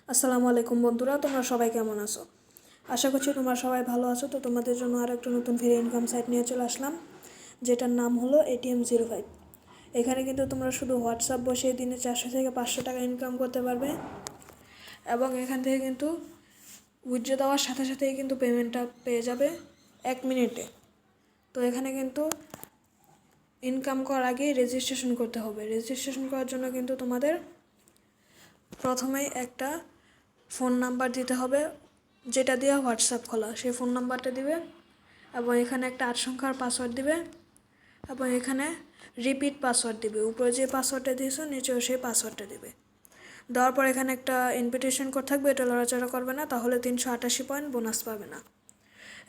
আসসালামু আলাইকুম বন্ধুরা, তোমরা সবাই কেমন আছো? আশা করছি তোমরা সবাই ভালো আছো। তো তোমাদের জন্য আর একটা নতুন ফ্রি ইনকাম সাইট নিয়ে চলে আসলাম, যেটার নাম হলো ATM05। এখানে কিন্তু তোমরা শুধু হোয়াটসঅ্যাপ বসিয়ে দিনে 400 থেকে 500 টাকা ইনকাম করতে পারবে, এবং এখান থেকে কিন্তু উইথড্র দেওয়ার সাথে সাথেই কিন্তু পেমেন্টটা পেয়ে যাবে 1 মিনিটে। তো এখানে কিন্তু ইনকাম করার আগে রেজিস্ট্রেশন করতে হবে। রেজিস্ট্রেশন করার জন্য কিন্তু তোমাদের প্রথমেই একটা ফোন নাম্বার দিতে হবে, যেটা দিয়ে হোয়াটসঅ্যাপ খোলা, সেই ফোন নাম্বারটা দিবে, এবং এখানে একটা 8 সংখ্যার পাসওয়ার্ড দিবে, এবং এখানে রিপিট পাসওয়ার্ড দিবে। উপরে যে পাসওয়ার্ডটা দিয়েছো নিচেও সেই পাসওয়ার্ডটা দিবে। দেওয়ার পর এখানে একটা ইনভিটেশন কোড থাকবে, এটা লড়াচড়া করবে না, তাহলে 388 পয়েন্ট বোনাস পাবে না।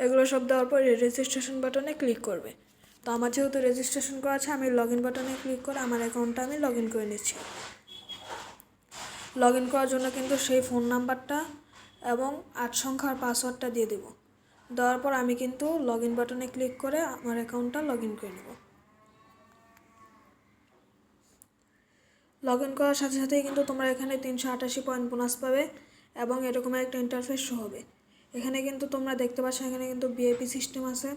এগুলো সব দেওয়ার পর রেজিস্ট্রেশন বাটনে ক্লিক করবে। তো আমার যেহেতু রেজিস্ট্রেশন করা আছে, আমি লগ ইন বাটনে ক্লিক করে আমার অ্যাকাউন্টটা আমি লগ ইন করে নিচ্ছি। লগ ইন করার জন্য কিন্তু সেই ফোন নাম্বারটা এবং 8 সংখ্যার পাসওয়ার্ডটা দিয়ে দেব। দেওয়ার পর আমি কিন্তু লগ ইন বাটনে ক্লিক করে আমার অ্যাকাউন্টটা লগ ইন করে নেব। লগ ইন করার সাথে সাথেই কিন্তু তোমরা এখানে 388 পয়েন্ট বোনাস পাবে, এবং এরকম একটা ইন্টারফেস শো হবে। এখানে কিন্তু তোমরা দেখতে পাচ্ছ, এখানে কিন্তু ভিআইপি সিস্টেম আছে,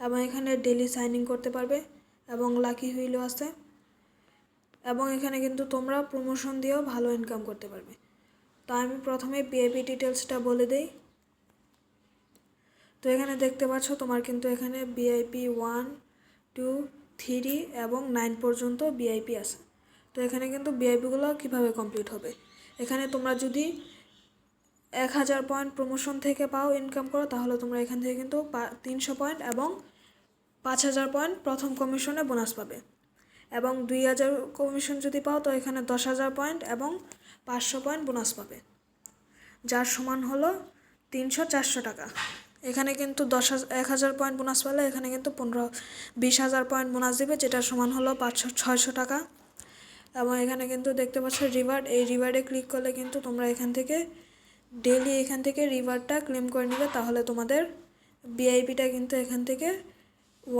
এবং এখানে ডেলি সাইন ইন করতে পারবে, এবং লাকি হুইলও আছে, এবং এখানে কিন্তু তোমরা প্রমোশন দিয়েও ভালো ইনকাম করতে পারবে। তো আমি প্রথমে ভিআইপি ডিটেলসটা বলে দেই। তো এখানে দেখতে পাচ্ছ তোমার কিন্তু এখানে ভিআইপি 1, 2, 3 এবং 9 পর্যন্ত ভিআইপি আছে। তো এখানে কিন্তু ভিআইপিগুলো কীভাবে কমপ্লিট হবে, এখানে তোমরা যদি 1000 পয়েন্ট প্রমোশন থেকে পাও, ইনকাম করো, তাহলে তোমরা এখান থেকে কিন্তু 300 পয়েন্ট এবং 5000 পয়েন্ট প্রথম কমিশনে বোনাস পাবে, এবং 2000 কমিশন যদি পাও তো এখানে 10,000 পয়েন্ট এবং 500 পয়েন্ট বোনাস পাবে, যার সমান হলো 300-400 টাকা। এখানে কিন্তু 10,000 পয়েন্ট বোনাস পেলে এখানে কিন্তু 20,000 পয়েন্ট বোনাস দেবে, যেটার সমান হলো 500-600 টাকা। এবং এখানে কিন্তু দেখতে পাচ্ছ রিওয়ার্ড, এই রিওয়ার্ডে ক্লিক করলে কিন্তু তোমরা এখান থেকে ডেইলি এখান থেকে রিওয়ার্ডটা ক্লেম করে নেবে, তাহলে তোমাদের ভিআইপিটা কিন্তু এখান থেকে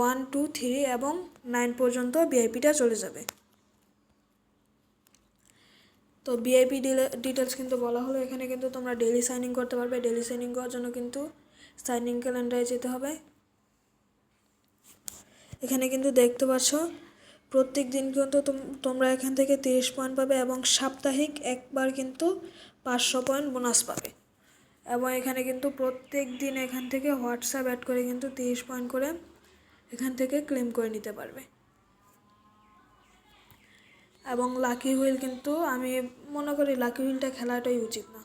1, 2, 3 এবং 9 পর্যন্ত ভিআইপিটা চলে যাবে। তো ভিআইপি ডিটেলস কিন্তু বলা হলো। এখানে কিন্তু তোমরা ডেইলি সাইন ইন করতে পারবে। ডেইলি সাইন ইন করার জন্য কিন্তু সাইন ইন ক্যালেন্ডারে যেতে হবে। এখানে কিন্তু দেখতে পাচ্ছ প্রত্যেক দিন কিন্তু তোমরা এখান থেকে 30 পয়েন্ট পাবে, এবং সাপ্তাহিক একবার কিন্তু 500 পয়েন্ট বোনাস পাবে। এবং এখানে কিন্তু প্রত্যেক দিন এখান থেকে হোয়াটসঅ্যাপ অ্যাড করে কিন্তু 30 পয়েন্ট করে এখান থেকে ক্লেম করে নিতে পারবে। এবং লাকি হুইল কিন্তু আমি মনে করি লাকি হুইলটা খেলাটাই উচিত না,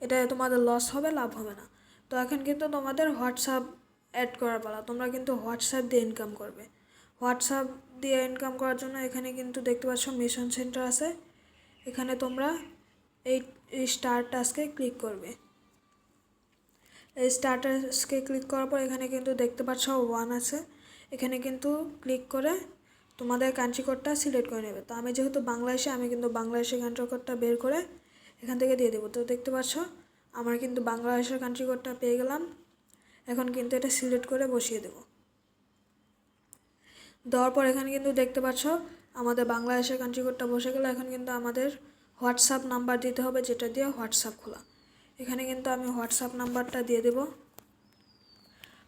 এটা তোমাদের লস হবে, লাভ হবে না। তো এখন কিন্তু তোমাদের হোয়াটসঅ্যাপ অ্যাড করার পালা, তোমরা কিন্তু হোয়াটসঅ্যাপ দিয়ে ইনকাম করবে। হোয়াটসঅ্যাপ দিয়ে ইনকাম করার জন্য এখানে কিন্তু দেখতে পাচ্ছ মিশন সেন্টার আছে, এখানে তোমরা এই স্টার টাস্কে ক্লিক করবে। এই স্টার টাস্কে ক্লিক করার পর এখানে কিন্তু দেখতে পাচ্ছ 1 আছে, এখানে কিন্তু ক্লিক করে তোমাদের কান্ট্রি কোডটা সিলেক্ট করে নেবে। তো আমি যেহেতু বাংলাদেশে, আমি কিন্তু বাংলাদেশের কান্ট্রি কোডটা বের করে এখান থেকে দিয়ে দেবো। তো দেখতে পাচ্ছ আমার কিন্তু বাংলাদেশের কান্ট্রি কোডটা পেয়ে গেলাম। এখন কিন্তু এটা সিলেক্ট করে বসিয়ে দেব। দেওয়ার পর এখানে কিন্তু দেখতে পাচ্ছ আমাদের বাংলাদেশের কান্ট্রি কোডটা বসে গেল। এখন কিন্তু আমাদের হোয়াটসঅ্যাপ নাম্বার দিতে হবে, যেটা দিয়ে হোয়াটসঅ্যাপ খোলা। এখানে কিন্তু আমি হোয়াটসঅ্যাপ নাম্বারটা দিয়ে দেব।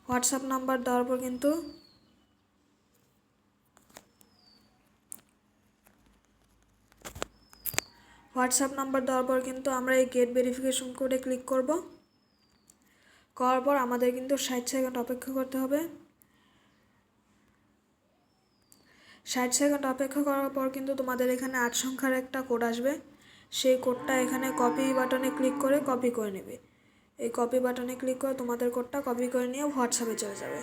হোয়াটসঅ্যাপ নাম্বার দেওয়ার পর কিন্তু আমরা এই গেট ভেরিফিকেশন কোডে ক্লিক করব। করার পর আমাদের কিন্তু 60 সেকেন্ড অপেক্ষা করতে হবে। 60 সেকেন্ড অপেক্ষা করার পর কিন্তু তোমাদের এখানে 8 সংখ্যার একটা কোড আসবে, সেই কোডটা এখানে কপি বাটনে ক্লিক করে কপি করে নেবে। এই কপি বাটনে ক্লিক করে তোমাদের কোডটা কপি করে নিয়ে হোয়াটসঅ্যাপে চলে যাবে।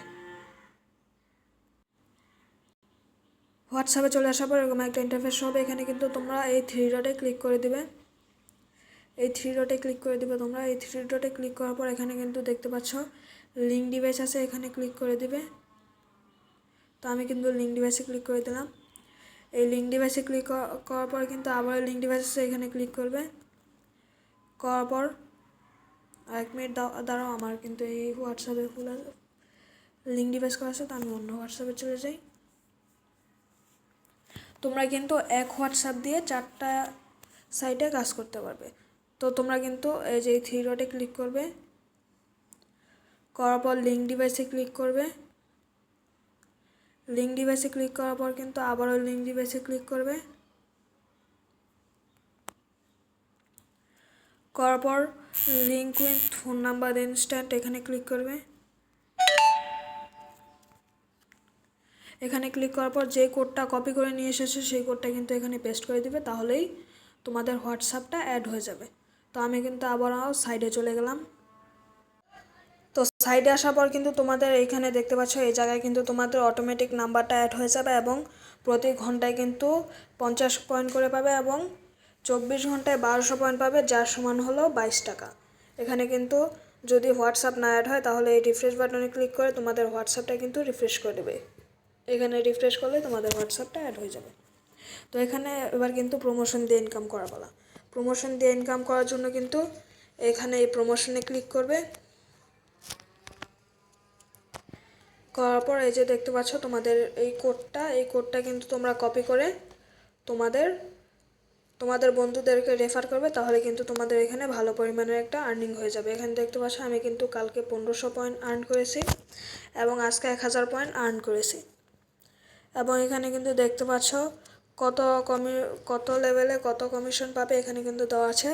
হোয়াটসঅ্যাপে চলে আসার পর এরকম একটা ইন্টারফেস হবে। এখানে কিন্তু তোমরা এই 3 ডটে ক্লিক করে দিবে। এই 3 ডটে ক্লিক করে দিবে তোমরা। এই 3 ডটে ক্লিক করার পর এখানে কিন্তু দেখতে পাচ্ছ লিঙ্ক ডিভাইস আছে, এখানে ক্লিক করে দিবে। তো আমি কিন্তু লিঙ্ক ডিভাইসে ক্লিক করে দিলাম। এই লিঙ্ক ডিভাইসে ক্লিক করার পর কিন্তু আবার লিঙ্ক ডিভাইস আছে, এখানে ক্লিক করবে। করার পর 1 মিনিট দাঁড়াও, আমার কিন্তু এই হোয়াটসঅ্যাপে খোলা লিঙ্ক ডিভাইস করা আছে, তো আমি অন্য হোয়াটসঅ্যাপে চলে যাই। তোমরা কিন্তু এক হোয়াটসঅ্যাপ দিয়ে 4টা সাইটে কাজ করতে পারবে। তো তোমরা কিন্তু এই যে থ্রি ডটে ক্লিক করবে, করার পর লিঙ্ক ডিভাইসে ক্লিক করবে। লিঙ্ক ডিভাইসে ক্লিক করার পর কিন্তু আবারও লিঙ্ক ডিভাইসে ক্লিক করবে, করার পর link with phone number instant এখানে ক্লিক করবে। এখানে ক্লিক করার পর যে কোডটা কপি করে নিয়ে এসেছে সেই কোডটা কিন্তু এখানে পেস্ট করে দিবে, তাহলেই তোমাদের হোয়াটসঅ্যাপটা অ্যাড হয়ে যাবে। তো আমি কিন্তু আবারও সাইডে চলে গেলাম। তো সাইডে আসার পর কিন্তু তোমাদের এইখানে দেখতে পাচ্ছ এই জায়গায় কিন্তু তোমাদের অটোমেটিক নাম্বারটা অ্যাড হয়ে যাবে এবং প্রতি ঘন্টায় কিন্তু 50 পয়েন্ট করে পাবে এবং 24 ঘন্টায় 1200 পয়েন্ট পাবে, যার সমান হলো 22 টাকা। এখানে কিন্তু যদি হোয়াটসঅ্যাপ না অ্যাড হয় তাহলে এই রিফ্রেশ বাটনে ক্লিক করে তোমাদের হোয়াটসঅ্যাপটা কিন্তু রিফ্রেশ করে দেবে। এখানে রিফ্রেশ করলে তোমাদের হোয়াটসঅ্যাপটা অ্যাড হয়ে যাবে। তো এখানে এবার কিন্তু প্রমোশন দিয়ে ইনকাম করা বলা। প্রমোশন দিয়ে ইনকাম করার জন্য কিন্তু এখানে এই প্রমোশনে ক্লিক করবে, করার পর এই যে দেখতে পাচ্ছ তোমাদের এই কোডটা কিন্তু তোমরা কপি করে তোমাদের বন্ধুদেরকে রেফার করবে, তাহলে কিন্তু তোমাদের এখানে ভালো পরিমাণের একটা আর্নিং হয়ে যাবে। এখানে দেখতে পাচ্ছ আমি কিন্তু কালকে 1500 পয়েন্ট আর্ন করেছি এবং আজকে 1000 পয়েন্ট আর্ন করেছি। এবং এখানে কিন্তু দেখতে পাচ্ছ কত লেভেলে কত কমিশন পাবে এখানে কিন্তু দেওয়া আছে।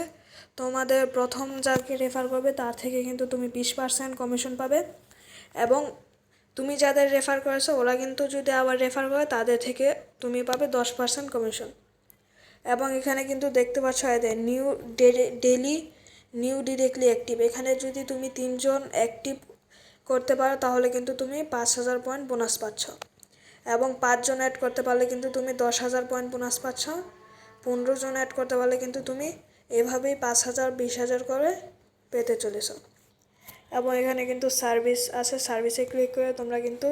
তোমাদের প্রথম যাকে রেফার করবে তার থেকে কিন্তু তুমি 20% কমিশন পাবে এবং তুমি যাদের রেফার করেছো ওরা কিন্তু যদি আবার রেফার করে তাদের থেকে তুমি পাবে 10% কমিশন। এবং এখানে কিন্তু দেখতে পাচ্ছ এদের নিউ ডিরেক্টলি অ্যাক্টিভ, এখানে যদি তুমি 3 জন অ্যাক্টিভ করতে পারো তাহলে কিন্তু তুমি 5000 পয়েন্ট বোনাস পাচ্ছ এবং 5 জন অ্যাড করতে পারলে কিন্তু তুমি 10,000 পয়েন্ট বোনাস পাচ্ছ। 15 জন অ্যাড করতে পারলে কিন্তু তুমি এভাবেই 5000 20,000 করে পেতে চলেছ। এবং এখানে কিন্তু সার্ভিস আছে, সার্ভিসে ক্লিক করে তোমরা কিন্তু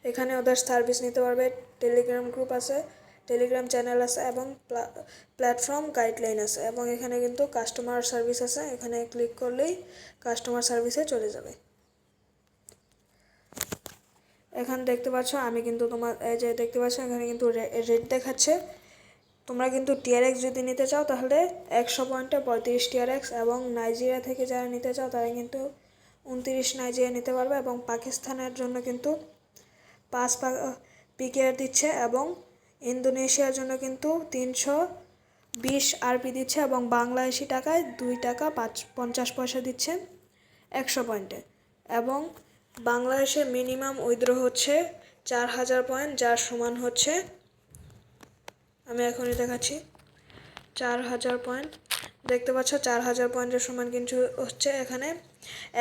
এখানে ওদের সার্ভিস নিতে পারবে। টেলিগ্রাম গ্রুপ আছে, টেলিগ্রাম চ্যানেল আছে এবং প্ল্যাটফর্ম গাইডলাইন আছে এবং এখানে কিন্তু কাস্টমার সার্ভিস আছে, এখানে ক্লিক করলেই কাস্টমার সার্ভিসে চলে যাবে। এখানে দেখতে পাচ্ছ আমি কিন্তু এই যে দেখতে পাচ্ছ এখানে কিন্তু রেট দেখাচ্ছে। তোমরা কিন্তু টিআরএক্স যদি নিতে চাও তাহলে 100 পয়েন্টে 35 টিআরএক্স এবং নাইজেরিয়া থেকে যারা নিতে চাও তারা কিন্তু 29 নাইজেরিয়া নিতে পারবে এবং পাকিস্তানের জন্য কিন্তু 5 পিকেআর দিচ্ছে এবং ইন্দোনেশিয়ার জন্য কিন্তু 320 আরপি দিচ্ছে এবং বাংলাদেশি টাকায় 2 টাকা 50 পয়সা দিচ্ছে 100 পয়েন্টে। এবং বাংলাদেশে মিনিমাম উইথড্র হচ্ছে 4000 পয়েন্ট, যার সমান হচ্ছে, আমি এখনই দেখাচ্ছি, 4000 পয়েন্ট। দেখতে পাচ্ছ 4000 পয়েন্টের সমান কিন্তু হচ্ছে এখানে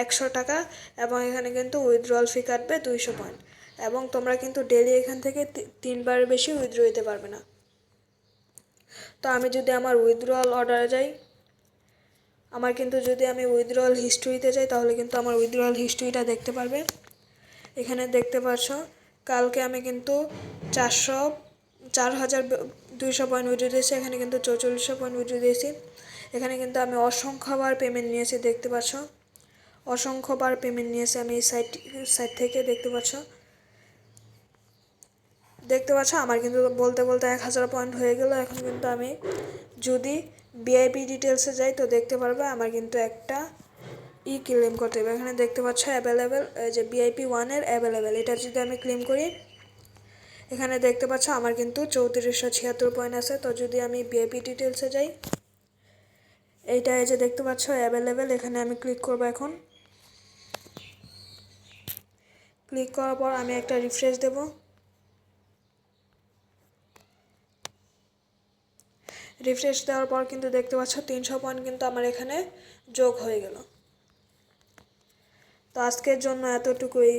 100 টাকা এবং এখানে কিন্তু উইথড্রল ফি কাটবে 200 পয়েন্ট এবং তোমরা কিন্তু ডেলি এখান থেকে 3বার বেশি উইথড্র দিতে পারবে না। তো আমি যদি আমার উইথড্রল অর্ডারে যাই, যদি আমি উইথড্রল হিস্ট্রিতে যাই তাহলে কিন্তু আমার উইথড্রল হিস্ট্রিটা দেখতে পারবে। এখানে দেখতে পাচ্ছ কালকে আমি কিন্তু 4200 পয়েন্ট উইথড্র দিয়েছি, এখানে কিন্তু 4400 পয়েন্ট উইথড্র দিয়েছি। এখানে কিন্তু আমি অসংখ্যবার পেমেন্ট নিয়েছি, দেখতে পাচ্ছ অসংখ্যবার পেমেন্ট নিয়েছি আমি এই সাইট থেকে। দেখতে পাচ্ছ আমার কিন্তু বলতে 1000 পয়েন্ট হয়ে গেল। এখন কিন্তু আমি যদি ভিআইপি ডিটেলসে যাই তো দেখতে পারবে আমার কিন্তু একটা ক্লেম করতে হবে। এখানে দেখতে পাচ্ছ অ্যাভেলেবেল, যে ভিআইপি 1-এর অ্যাভেলেবেল, এটা যদি আমি ক্লেম করি এখানে দেখতে পাচ্ছ আমার কিন্তু 3476 পয়েন্ট আছে। তো যদি আমি ভিআইপি ডিটেলসে যাই, এইটা এই যে দেখতে পাচ্ছ অ্যাভেলেবেল, এখানে আমি ক্লিক করব। এখন ক্লিক করার পর আমি একটা রিফ্রেশ দেব। রিফ্রেশ দেওয়ার পর কিন্তু দেখতে পাচ্ছ 300 পয়েন্ট কিন্তু আমার এখানে যোগ হয়ে গেল। তো আজকের জন্য এতটুকুই,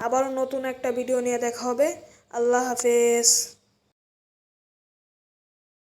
আবারও নতুন একটা ভিডিও নিয়ে দেখা হবে। আল্লাহ হাফেজ।